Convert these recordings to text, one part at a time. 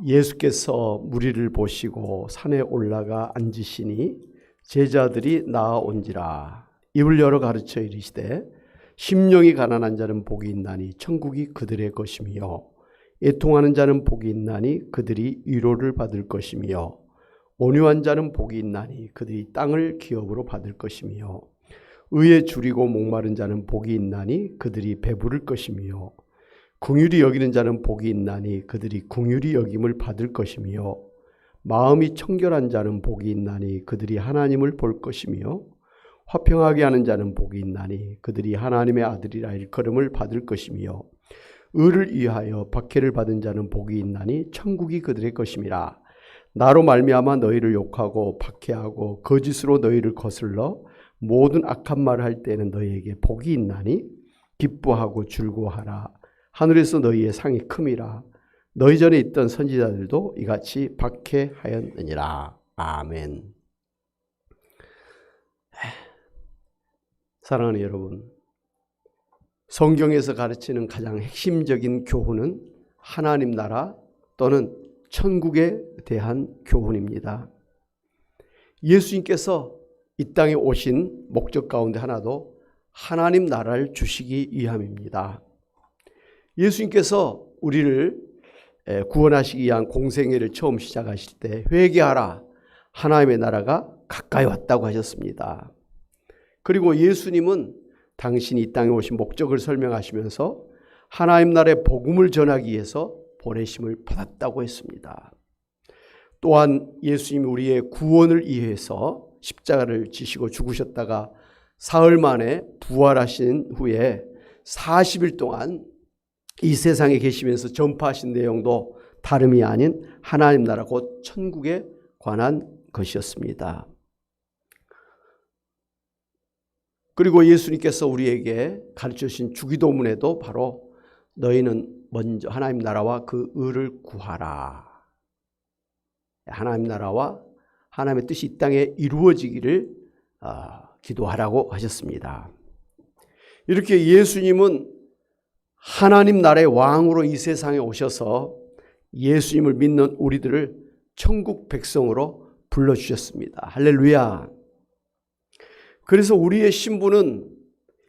예수께서 무리를 보시고 산에 올라가 앉으시니 제자들이 나아온지라. 입을 열어 가르쳐 이르시되 심령이 가난한 자는 복이 있나니 천국이 그들의 것이며 애통하는 자는 복이 있나니 그들이 위로를 받을 것이며 온유한 자는 복이 있나니 그들이 땅을 기업으로 받을 것이며 의에 줄이고 목마른 자는 복이 있나니 그들이 배부를 것이며 긍휼히 여기는 자는 복이 있나니 그들이 긍휼히 여김을 받을 것이며 마음이 청결한 자는 복이 있나니 그들이 하나님을 볼 것이며 화평하게 하는 자는 복이 있나니 그들이 하나님의 아들이라 일컬음을 받을 것이며 의를 위하여 박해를 받은 자는 복이 있나니 천국이 그들의 것임이라. 나로 말미암아 너희를 욕하고 박해하고 거짓으로 너희를 거슬러 모든 악한 말을 할 때에는 너희에게 복이 있나니 기뻐하고 즐거워하라. 하늘에서 너희의 상이 큼이라. 너희 전에 있던 선지자들도 이같이 박해하였느니라. 아멘. 사랑하는 여러분, 성경에서 가르치는 가장 핵심적인 교훈은 하나님 나라 또는 천국에 대한 교훈입니다. 예수님께서 이 땅에 오신 목적 가운데 하나도 하나님 나라를 주시기 위함입니다. 예수님께서 우리를 구원하시기 위한 공생애를 처음 시작하실 때 회개하라, 하나님의 나라가 가까이 왔다고 하셨습니다. 그리고 예수님은 당신이 이 땅에 오신 목적을 설명하시면서 하나님 나라의 복음을 전하기 위해서 보내심을 받았다고 했습니다. 또한 예수님이 우리의 구원을 위해서 십자가를 지시고 죽으셨다가 사흘 만에 부활하신 후에 40일 동안 이 세상에 계시면서 전파하신 내용도 다름이 아닌 하나님 나라 곧 천국에 관한 것이었습니다. 그리고 예수님께서 우리에게 가르쳐 주신 주기도문에도 바로 너희는 먼저 하나님 나라와 그 의를 구하라. 하나님 나라와 하나님의 뜻이 이 땅에 이루어지기를 기도하라고 하셨습니다. 이렇게 예수님은 하나님 나라의 왕으로 이 세상에 오셔서 예수님을 믿는 우리들을 천국 백성으로 불러주셨습니다. 할렐루야. 그래서 우리의 신분은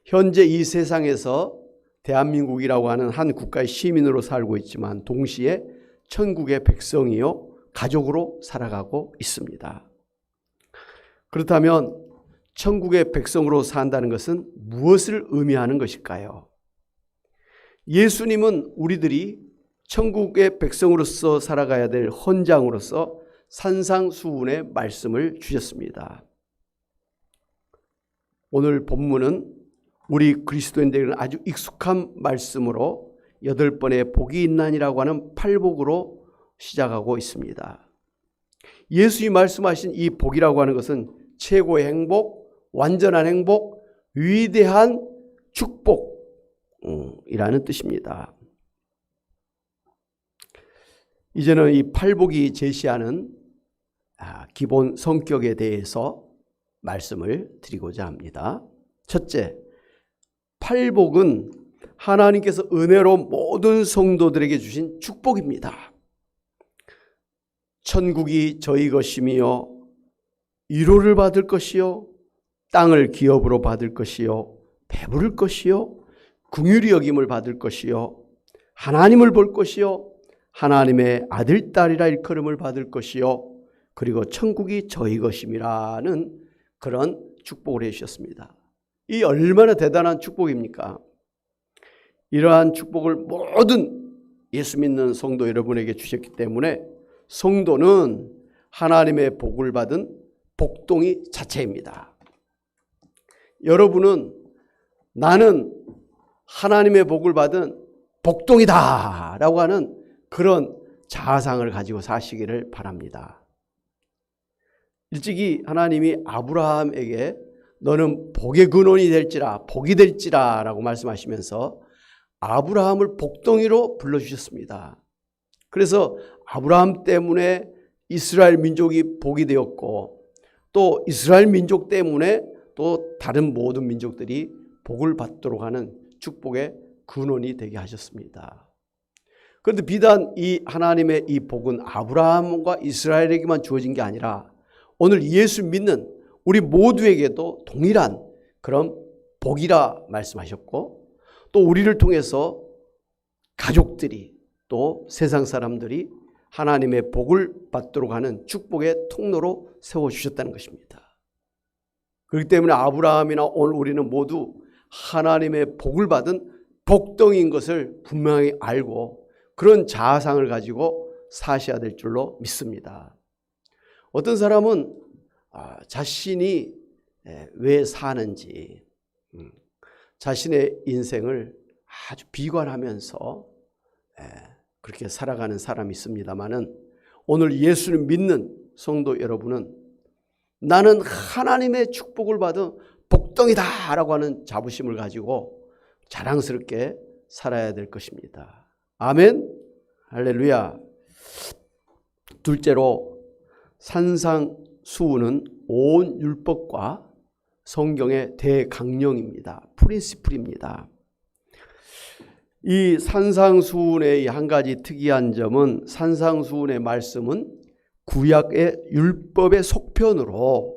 현재 이 세상에서 대한민국이라고 하는 한 국가의 시민으로 살고 있지만 동시에 천국의 백성이요 가족으로 살아가고 있습니다. 그렇다면 천국의 백성으로 산다는 것은 무엇을 의미하는 것일까요? 예수님은 우리들이 천국의 백성으로서 살아가야 될 헌장으로서 산상수훈의 말씀을 주셨습니다. 오늘 본문은 우리 그리스도인들에게는 아주 익숙한 말씀으로 8번의 복이 있나니라고 하는 팔복으로 시작하고 있습니다. 예수님이 말씀하신 이 복이라고 하는 것은 최고의 행복, 완전한 행복, 위대한 축복이라는 뜻입니다. 이제는 이 팔복이 제시하는 기본 성격에 대해서 말씀을 드리고자 합니다. 첫째, 팔복은 하나님께서 은혜로 모든 성도들에게 주신 축복입니다. 천국이 저희 것이며 위로를 받을 것이요 땅을 기업으로 받을 것이요 배부를 것이요 긍휼히 여김을 받을 것이요 하나님을 볼 것이요 하나님의 아들 딸이라 일컬음을 받을 것이요 그리고 천국이 저희 것임이라는 그런 축복을 해주셨습니다. 이 얼마나 대단한 축복입니까? 이러한 축복을 모든 예수 믿는 성도 여러분에게 주셨기 때문에 성도는 하나님의 복을 받은 복동이 자체입니다. 여러분은 나는 하나님의 복을 받은 복동이다 라고 하는 그런 자아상을 가지고 사시기를 바랍니다. 일찍이 하나님이 아브라함에게 너는 복의 근원이 될지라 복이 될지라 라고 말씀하시면서 아브라함을 복동이로 불러주셨습니다. 그래서 아브라함 때문에 이스라엘 민족이 복이 되었고 또 이스라엘 민족 때문에 또 다른 모든 민족들이 복을 받도록 하는 축복의 근원이 되게 하셨습니다. 그런데 비단 이 하나님의 이 복은 아브라함과 이스라엘에게만 주어진 게 아니라 오늘 예수 믿는 우리 모두에게도 동일한 그런 복이라 말씀하셨고, 또 우리를 통해서 가족들이 또 세상 사람들이 하나님의 복을 받도록 하는 축복의 통로로 세워주셨다는 것입니다. 그렇기 때문에 아브라함이나 오늘 우리는 모두 하나님의 복을 받은 복덩이인 것을 분명히 알고 그런 자아상을 가지고 사셔야 될 줄로 믿습니다. 어떤 사람은 자신이 왜 사는지, 자신의 인생을 아주 비관하면서 그렇게 살아가는 사람이 있습니다만은, 오늘 예수를 믿는 성도 여러분은 나는 하나님의 축복을 받은 복덩이다 라고 하는 자부심을 가지고 자랑스럽게 살아야 될 것입니다. 아멘. 할렐루야. 둘째로, 산상수훈은 온 율법과 성경의 대강령입니다. 프린시플입니다. 이 산상수훈의 한 가지 특이한 점은, 산상수훈의 말씀은 구약의 율법의 속편으로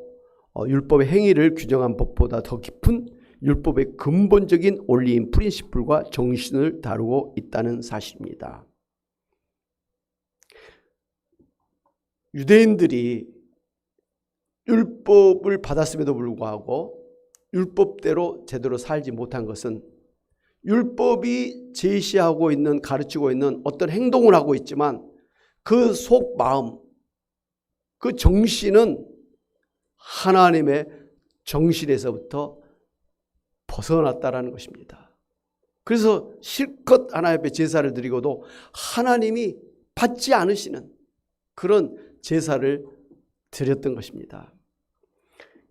율법의 행위를 규정한 법보다 더 깊은 율법의 근본적인 원리인 프린시플과 정신을 다루고 있다는 사실입니다. 유대인들이 율법을 받았음에도 불구하고 율법대로 제대로 살지 못한 것은, 율법이 제시하고 있는, 가르치고 있는 어떤 행동을 하고 있지만 그 속 마음, 그 정신은 하나님의 정신에서부터 벗어났다라는 것입니다. 그래서 실컷 하나님 앞에 제사를 드리고도 하나님이 받지 않으시는 그런 제사를 드렸던 것입니다.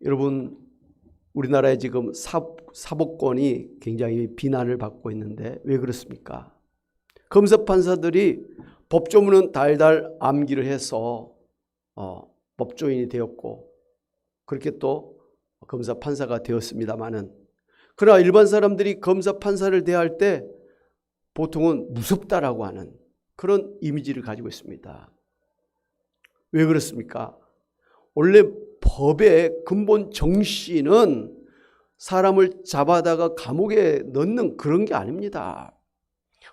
여러분, 우리나라에 지금 사법권이 굉장히 비난을 받고 있는데 왜 그렇습니까? 검사 판사들이 법조문은 달달 암기를 해서 법조인이 되었고, 그렇게 또 검사 판사가 되었습니다마는, 그러나 일반 사람들이 검사 판사를 대할 때 보통은 무섭다라고 하는 그런 이미지를 가지고 있습니다. 왜 그렇습니까? 원래 법의 근본 정신은 사람을 잡아다가 감옥에 넣는 그런 게 아닙니다.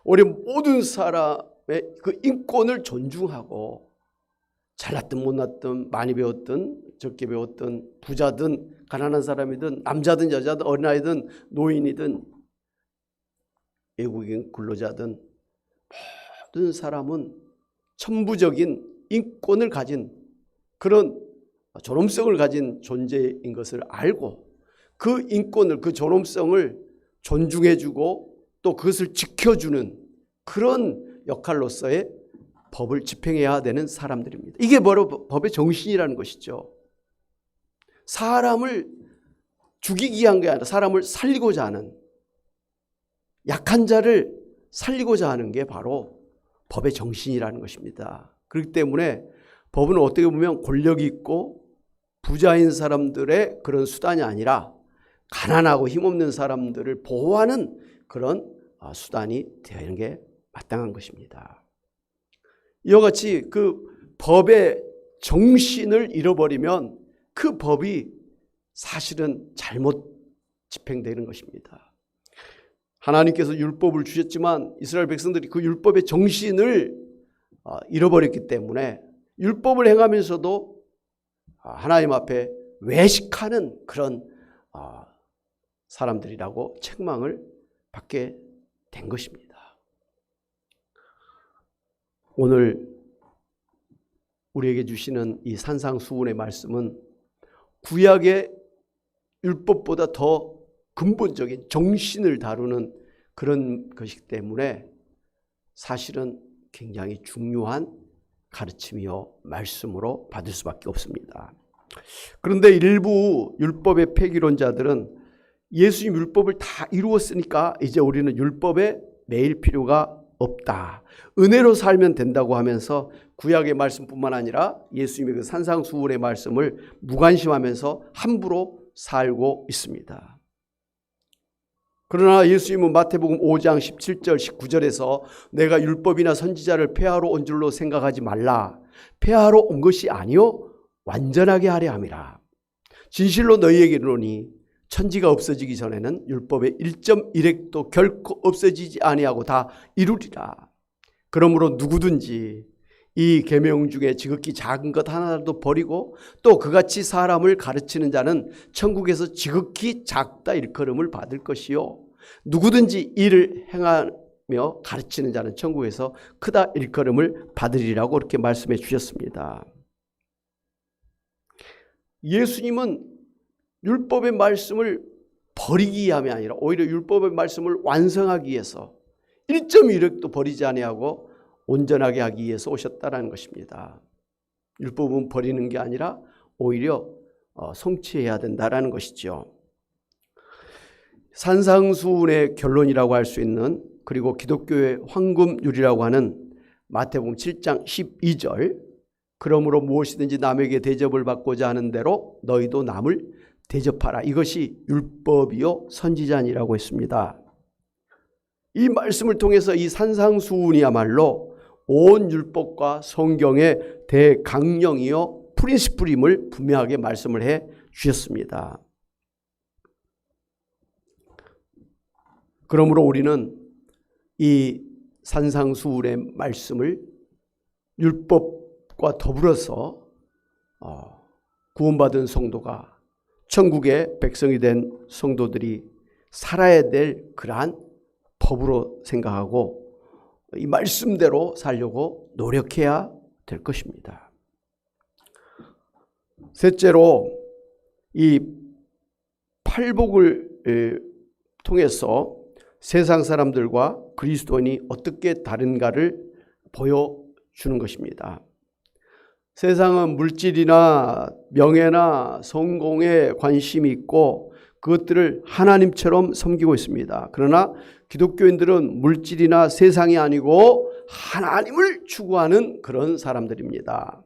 우리 모든 사람의 그 인권을 존중하고, 잘났든 못났든, 많이 배웠든 적게 배웠든, 부자든 가난한 사람이든, 남자든 여자든, 어린아이든 노인이든 외국인 근로자든, 모든 사람은 천부적인 인권을 가진 그런 존엄성을 가진 존재인 것을 알고, 그 인권을, 그 존엄성을 존중해주고 또 그것을 지켜주는 그런 역할로서의 법을 집행해야 되는 사람들입니다. 이게 바로 법의 정신이라는 것이죠. 사람을 죽이기 위한 게 아니라 사람을 살리고자 하는, 약한 자를 살리고자 하는 게 바로 법의 정신이라는 것입니다. 그렇기 때문에 법은 어떻게 보면 권력이 있고 부자인 사람들의 그런 수단이 아니라 가난하고 힘없는 사람들을 보호하는 그런 수단이 되는 게 마땅한 것입니다. 이와 같이 그 법의 정신을 잃어버리면 그 법이 사실은 잘못 집행되는 것입니다. 하나님께서 율법을 주셨지만 이스라엘 백성들이 그 율법의 정신을 잃어버렸기 때문에 율법을 행하면서도 하나님 앞에 외식하는 그런 사람들이라고 책망을 받게 된 것입니다. 오늘 우리에게 주시는 이 산상수훈의 말씀은 구약의 율법보다 더 근본적인 정신을 다루는 그런 것이기 때문에 사실은 굉장히 중요한 가르침이요 말씀으로 받을 수밖에 없습니다. 그런데 일부 율법의 폐기론자들은 예수님 율법을 다 이루었으니까 이제 우리는 율법에 매일 필요가 없다, 은혜로 살면 된다고 하면서 구약의 말씀뿐만 아니라 예수님의 그 산상수훈의 말씀을 무관심하면서 함부로 살고 있습니다. 그러나 예수님은 마태복음 5장 17절 19절에서 내가 율법이나 선지자를 폐하러 온 줄로 생각하지 말라. 폐하러 온 것이 아니요 완전하게 하려 함이라. 진실로 너희에게 이르노니 천지가 없어지기 전에는 율법의 1.1획도 결코 없어지지 아니하고 다 이루리라. 그러므로 누구든지 이 계명 중에 지극히 작은 것 하나도 버리고 또 그같이 사람을 가르치는 자는 천국에서 지극히 작다 일컬음을 받을 것이요 누구든지 이를 행하며 가르치는 자는 천국에서 크다 일컬음을 받으리라고 그렇게 말씀해 주셨습니다. 예수님은 율법의 말씀을 버리기 위함이 아니라 오히려 율법의 말씀을 완성하기 위해서 1.1획도 버리지 아니하고 온전하게 하기 위해서 오셨다는 것입니다. 율법은 버리는 게 아니라 오히려 성취해야 된다는 것이죠. 산상수훈의 결론이라고 할 수 있는 그리고 기독교의 황금률이라고 하는 마태복음 7장 12절 그러므로 무엇이든지 남에게 대접을 받고자 하는 대로 너희도 남을 대접하라. 이것이 율법이요 선지자니라고 했습니다. 이 말씀을 통해서 이 산상수훈이야말로 온 율법과 성경의 대강령이요 프린시플임을 분명하게 말씀을 해 주셨습니다. 그러므로 우리는 이 산상수훈의 말씀을 율법과 더불어서 구원받은 성도가 천국의 백성이 된 성도들이 살아야 될 그러한 법으로 생각하고 이 말씀대로 살려고 노력해야 될 것입니다. 셋째로 이 팔복을 통해서 세상 사람들과 그리스도인이 어떻게 다른가를 보여주는 것입니다. 세상은 물질이나 명예나 성공에 관심이 있고 그것들을 하나님처럼 섬기고 있습니다. 그러나 기독교인들은 물질이나 세상이 아니고 하나님을 추구하는 그런 사람들입니다.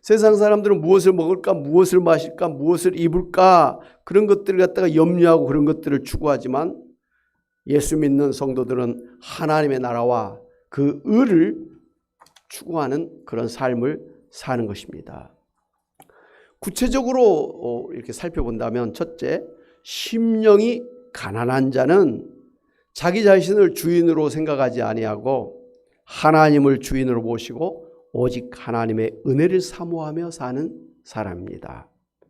세상 사람들은 무엇을 먹을까, 무엇을 마실까, 무엇을 입을까 그런 것들을 갖다가 염려하고 그런 것들을 추구하지만 예수 믿는 성도들은 하나님의 나라와 그 의를 추구하는 그런 삶을 사는 것입니다. 구체적으로 이렇게 살펴본다면 첫째, 심령이 가난한 자는 자기 자신을 주인으로 생각하지 아니하고 하나님을 주인으로 모시고 오직 하나님의 은혜를 사모하며 사는 사람입니다.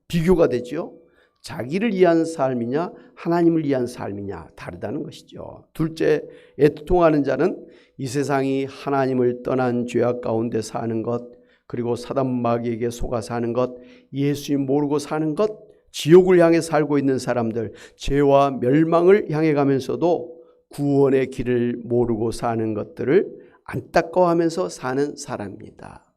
비교가 되죠. 자기를 위한 삶이냐 하나님을 위한 삶이냐 다르다는 것이죠. 둘째, 애통하는 자는 이 세상이 하나님을 떠난 죄악 가운데 사는 것 그리고 사단 마귀에게 속아 사는 것 예수님 모르고 사는 것 지옥을 향해 살고 있는 사람들 죄와 멸망을 향해 가면서도 구원의 길을 모르고 사는 것들을 안타까워하면서 사는 사람입니다.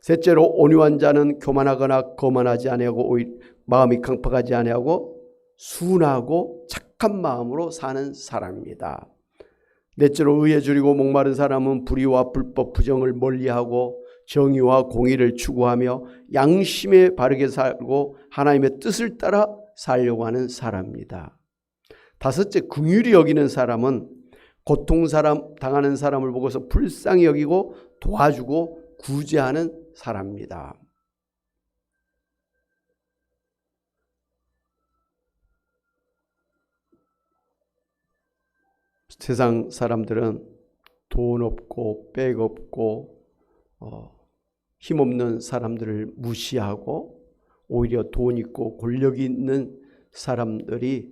셋째로 온유한 자는 교만하거나 거만하지 아니하고 마음이 강팍하지 아니하고 순하고 착한 마음으로 사는 사람입니다. 넷째로 의에 줄이고 목마른 사람은 불의와 불법 부정을 멀리하고 정의와 공의를 추구하며 양심에 바르게 살고 하나님의 뜻을 따라 살려고 하는 사람입니다. 다섯째, 긍휼히 여기는 사람은 당하는 사람을 보고서 불쌍히 여기고 도와주고 구제하는 사람입니다. 세상 사람들은 돈 없고 백 없고 힘없는 사람들을 무시하고 오히려 돈 있고 권력 있는 사람들이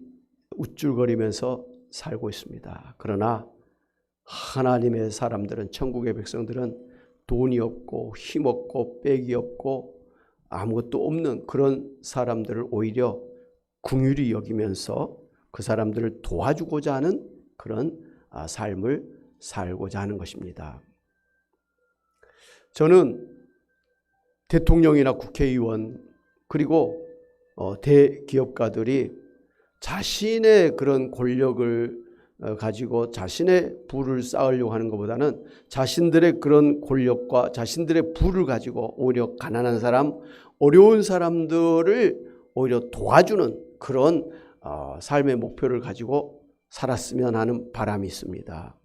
우쭐거리면서 살고 있습니다. 그러나 하나님의 사람들은 천국의 백성들은 돈이 없고 힘 없고 빽이 없고 아무것도 없는 그런 사람들을 오히려 긍휼히 여기면서 그 사람들을 도와주고자 하는 그런 삶을 살고자 하는 것입니다. 저는 대통령이나 국회의원 그리고 대기업가들이 자신의 그런 권력을 가지고 자신의 부를 쌓으려고 하는 것보다는 자신들의 그런 권력과 자신들의 부를 가지고 오히려 가난한 사람, 어려운 사람들을 오히려 도와주는 그런 삶의 목표를 가지고 살았으면 하는 바람이 있습니다.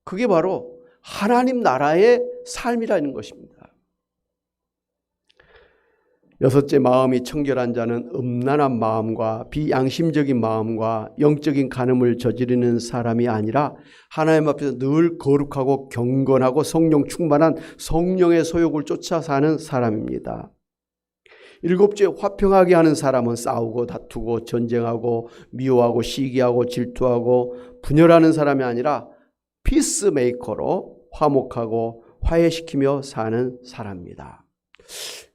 그게 바로 하나님 나라의 삶이라는 것입니다. 여섯째, 마음이 청결한 자는 음란한 마음과 비양심적인 마음과 영적인 간음을 저지르는 사람이 아니라 하나님 앞에서 늘 거룩하고 경건하고 성령 충만한 성령의 소욕을 쫓아 사는 사람입니다. 일곱째, 화평하게 하는 사람은 싸우고 다투고 전쟁하고 미워하고 시기하고 질투하고 분열하는 사람이 아니라 피스메이커로 화목하고 화해시키며 사는 사람입니다.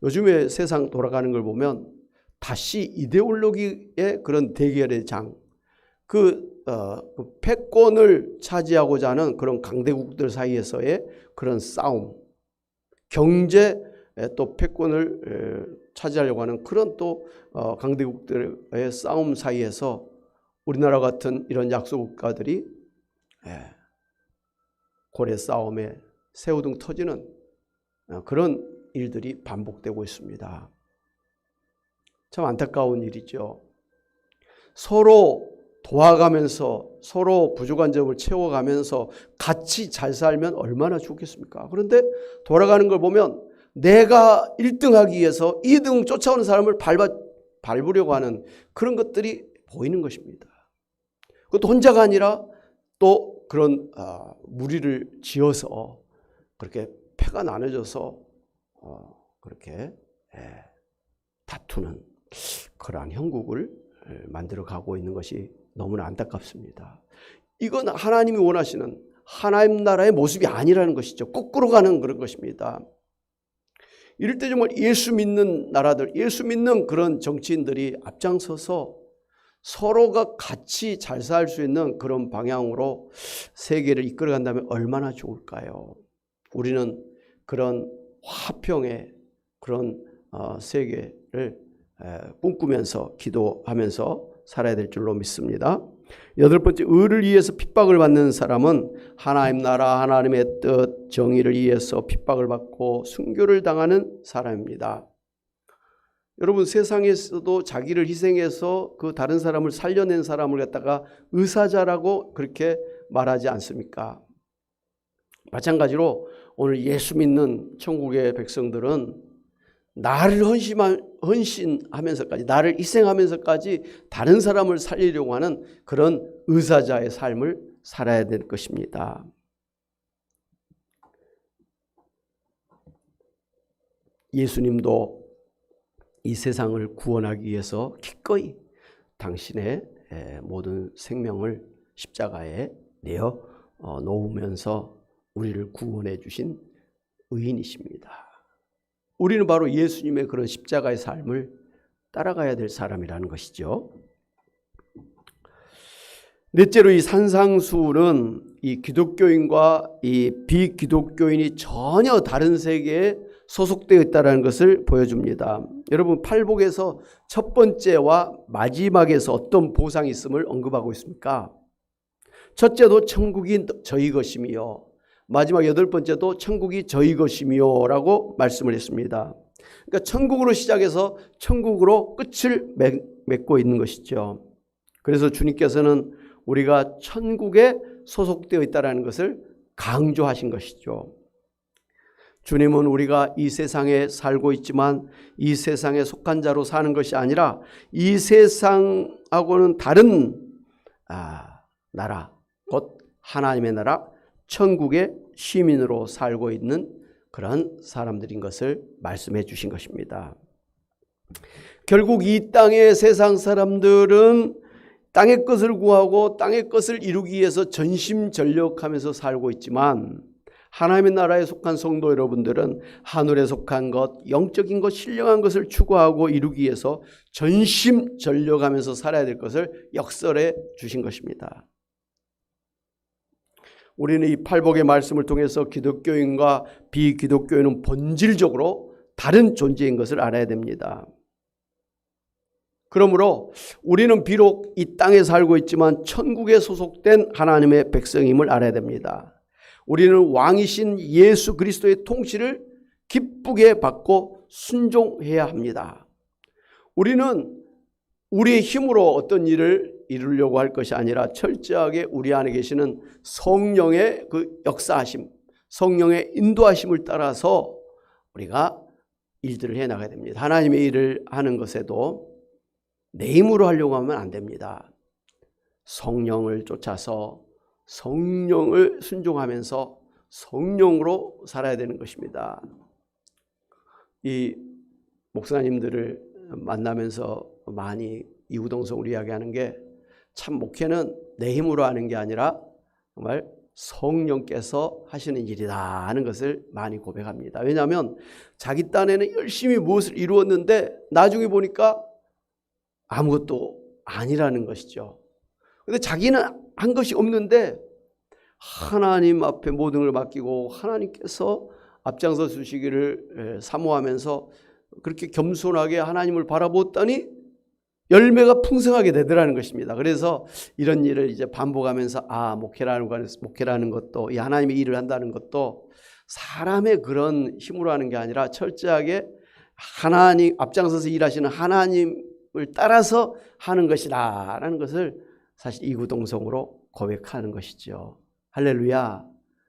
요즘에 세상 돌아가는 걸 보면 다시 이데올로기의 그런 대결의 장, 패권을 차지하고자 하는 그런 강대국들 사이에서의 그런 싸움, 경제 또 패권을 차지하려고 하는 그런 또 강대국들의 싸움 사이에서 우리나라 같은 이런 약소국가들이 고래 싸움에 새우등 터지는 그런 일들이 반복되고 있습니다. 참 안타까운 일이죠. 서로 도와가면서 서로 부족한 점을 채워가면서 같이 잘 살면 얼마나 좋겠습니까? 그런데 돌아가는 걸 보면 내가 1등하기 위해서 2등 쫓아오는 사람을 밟으려고 하는 그런 것들이 보이는 것입니다. 그것도 혼자가 아니라 또 그런 무리를 지어서 그렇게 패가 나눠져서 그렇게 다투는 그러한 형국을 만들어 가고 있는 것이 너무나 안타깝습니다. 이건 하나님이 원하시는 하나님 나라의 모습이 아니라는 것이죠. 거꾸로 가는 그런 것입니다. 이럴 때 정말 예수 믿는 나라들, 예수 믿는 그런 정치인들이 앞장서서 서로가 같이 잘 살 수 있는 그런 방향으로 세계를 이끌어 간다면 얼마나 좋을까요? 우리는 그런 화평의 그런 세계를 꿈꾸면서 기도하면서 살아야 될 줄로 믿습니다. 여덟 번째, 의를 위해서 핍박을 받는 사람은 하나님 나라, 하나님의 뜻, 정의를 위해서 핍박을 받고 순교를 당하는 사람입니다. 여러분, 세상에서도 자기를 희생해서 그 다른 사람을 살려낸 사람을 갖다가 의사자라고 그렇게 말하지 않습니까? 마찬가지로 오늘 예수 믿는 천국의 백성들은 나를 헌신하면서까지, 나를 희생하면서까지 다른 사람을 살리려고 하는 그런 의사자의 삶을 살아야 될 것입니다. 예수님도 이 세상을 구원하기 위해서 기꺼이 당신의 모든 생명을 십자가에 내어 놓으면서 우리를 구원해 주신 의인이십니다. 우리는 바로 예수님의 그런 십자가의 삶을 따라가야 될 사람이라는 것이죠. 넷째로, 이 산상수훈은 이 기독교인과 이 비기독교인이 전혀 다른 세계에 소속되어 있다는 것을 보여줍니다. 여러분, 팔복에서 첫 번째와 마지막에서 어떤 보상이 있음을 언급하고 있습니까? 첫째도 천국이 저희 것이며 마지막 여덟 번째도 천국이 저희 것이며 라고 말씀을 했습니다. 그러니까 천국으로 시작해서 천국으로 끝을 맺고 있는 것이죠. 그래서 주님께서는 우리가 천국에 소속되어 있다는 것을 강조하신 것이죠. 주님은 우리가 이 세상에 살고 있지만 이 세상에 속한 자로 사는 것이 아니라 이 세상하고는 다른 나라, 곧 하나님의 나라, 천국의 시민으로 살고 있는 그런 사람들인 것을 말씀해 주신 것입니다. 결국 이 땅의 세상 사람들은 땅의 것을 구하고 땅의 것을 이루기 위해서 전심전력하면서 살고 있지만 하나님의 나라에 속한 성도 여러분들은 하늘에 속한 것, 영적인 것, 신령한 것을 추구하고 이루기 위해서 전심전력하면서 살아야 될 것을 역설해 주신 것입니다. 우리는 이 팔복의 말씀을 통해서 기독교인과 비기독교인은 본질적으로 다른 존재인 것을 알아야 됩니다. 그러므로 우리는 비록 이 땅에 살고 있지만 천국에 소속된 하나님의 백성임을 알아야 됩니다. 우리는 왕이신 예수 그리스도의 통치를 기쁘게 받고 순종해야 합니다. 우리는 우리의 힘으로 어떤 일을 이루려고 할 것이 아니라 철저하게 우리 안에 계시는 성령의 그 역사하심, 성령의 인도하심을 따라서 우리가 일들을 해나가야 됩니다. 하나님의 일을 하는 것에도 내 힘으로 하려고 하면 안 됩니다. 성령을 쫓아서 성령을 순종하면서 성령으로 살아야 되는 것입니다. 이 목사님들을 만나면서 많이 이구동성으로 이야기하는 게, 참 목회는 내 힘으로 하는 게 아니라 정말 성령께서 하시는 일이다 하는 것을 많이 고백합니다. 왜냐하면 자기 딴에는 열심히 무엇을 이루었는데 나중에 보니까 아무것도 아니라는 것이죠. 근데 자기는 한 것이 없는데 하나님 앞에 모든 걸 맡기고 하나님께서 앞장서 주시기를 사모하면서 그렇게 겸손하게 하나님을 바라보았더니 열매가 풍성하게 되더라는 것입니다. 그래서 이런 일을 이제 반복하면서 목회라는 것도, 이 하나님의 일을 한다는 것도 사람의 그런 힘으로 하는 게 아니라 철저하게 하나님 앞장서서 일하시는 하나님을 따라서 하는 것이다라는 것을 사실 이구동성으로 고백하는 것이죠. 할렐루야.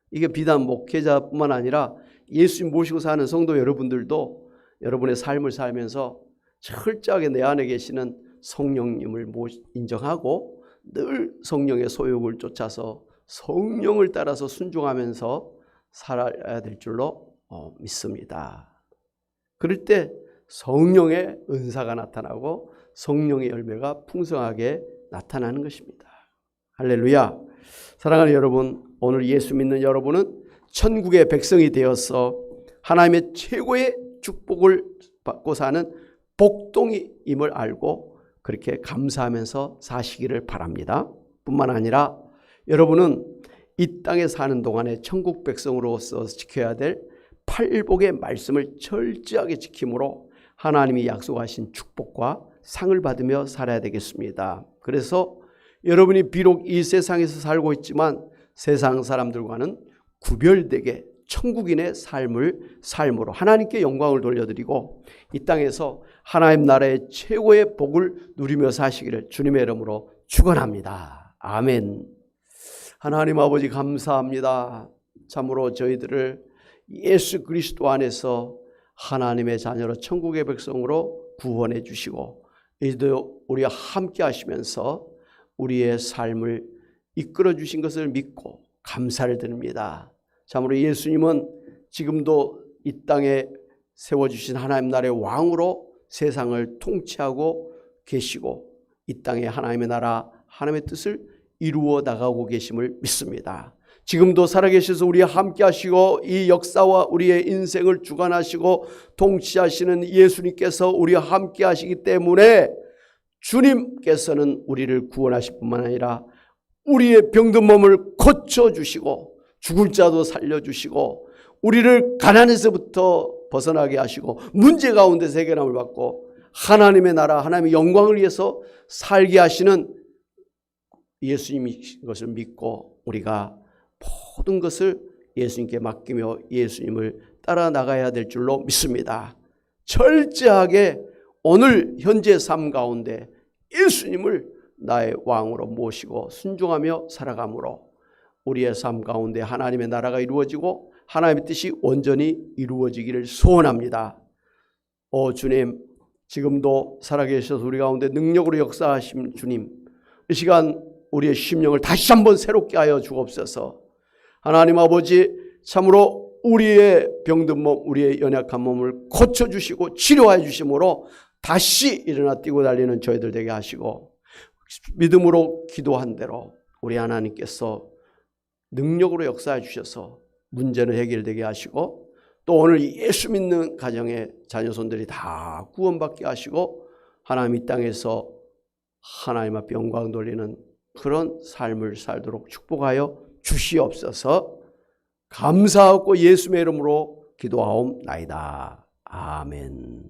이게 비단 목회자뿐만 아니라 예수님 모시고 사는 성도 여러분들도 여러분의 삶을 살면서 철저하게 내 안에 계시는 성령님을 인정하고 늘 성령의 소욕을 쫓아서 성령을 따라서 순종하면서 살아야 될 줄로 믿습니다. 그럴 때 성령의 은사가 나타나고 성령의 열매가 풍성하게 나타나는 것입니다. 할렐루야. 사랑하는 여러분, 오늘 예수 믿는 여러분은 천국의 백성이 되어서 하나님의 최고의 축복을 받고 사는 복동이임을 알고 그렇게 감사하면서 사시기를 바랍니다. 뿐만 아니라 여러분은 이 땅에 사는 동안에 천국 백성으로서 지켜야 될 팔복의 말씀을 철저하게 지킴으로 하나님이 약속하신 축복과 상을 받으며 살아야 되겠습니다. 그래서 여러분이 비록 이 세상에서 살고 있지만 세상 사람들과는 구별되게 천국인의 삶으로 하나님께 영광을 돌려드리고 이 땅에서 하나님 나라의 최고의 복을 누리며 사시기를 주님의 이름으로 축원합니다. 아멘. 하나님 아버지 감사합니다. 참으로 저희들을 예수 그리스도 안에서 하나님의 자녀로 천국의 백성으로 구원해 주시고 이제도 우리와 함께 하시면서 우리의 삶을 이끌어 주신 것을 믿고 감사를 드립니다. 참으로 예수님은 지금도 이 땅에 세워주신 하나님 나라의 왕으로 세상을 통치하고 계시고 이 땅에 하나님의 나라 하나님의 뜻을 이루어 나가고 계심을 믿습니다. 지금도 살아계셔서 우리와 함께 하시고 이 역사와 우리의 인생을 주관하시고 통치하시는 예수님께서 우리와 함께 하시기 때문에 주님께서는 우리를 구원하실 뿐만 아니라 우리의 병든 몸을 고쳐주시고 죽을 자도 살려주시고 우리를 가난에서부터 벗어나게 하시고 문제 가운데서 해결함을 받고 하나님의 나라 하나님의 영광을 위해서 살게 하시는 예수님인 것을 믿고 우리가 모든 것을 예수님께 맡기며 예수님을 따라 나가야 될 줄로 믿습니다. 철저하게 오늘 현재 삶 가운데 예수님을 나의 왕으로 모시고 순종하며 살아가므로 우리의 삶 가운데 하나님의 나라가 이루어지고 하나님의 뜻이 온전히 이루어지기를 소원합니다. 오 주님, 지금도 살아계셔서 우리 가운데 능력으로 역사하신 주님, 이 시간 우리의 심령을 다시 한번 새롭게 하여 주옵소서. 하나님 아버지, 참으로 우리의 병든 몸, 우리의 연약한 몸을 고쳐주시고 치료해 주심으로 다시 일어나 뛰고 달리는 저희들 되게 하시고 믿음으로 기도한 대로 우리 하나님께서 능력으로 역사해 주셔서 문제는 해결되게 하시고 또 오늘 예수 믿는 가정의 자녀손들이 다 구원받게 하시고 하나님 이 땅에서 하나님 앞에 영광 돌리는 그런 삶을 살도록 축복하여 주시옵소서. 감사하고 예수의 이름으로 기도하옵나이다. 아멘.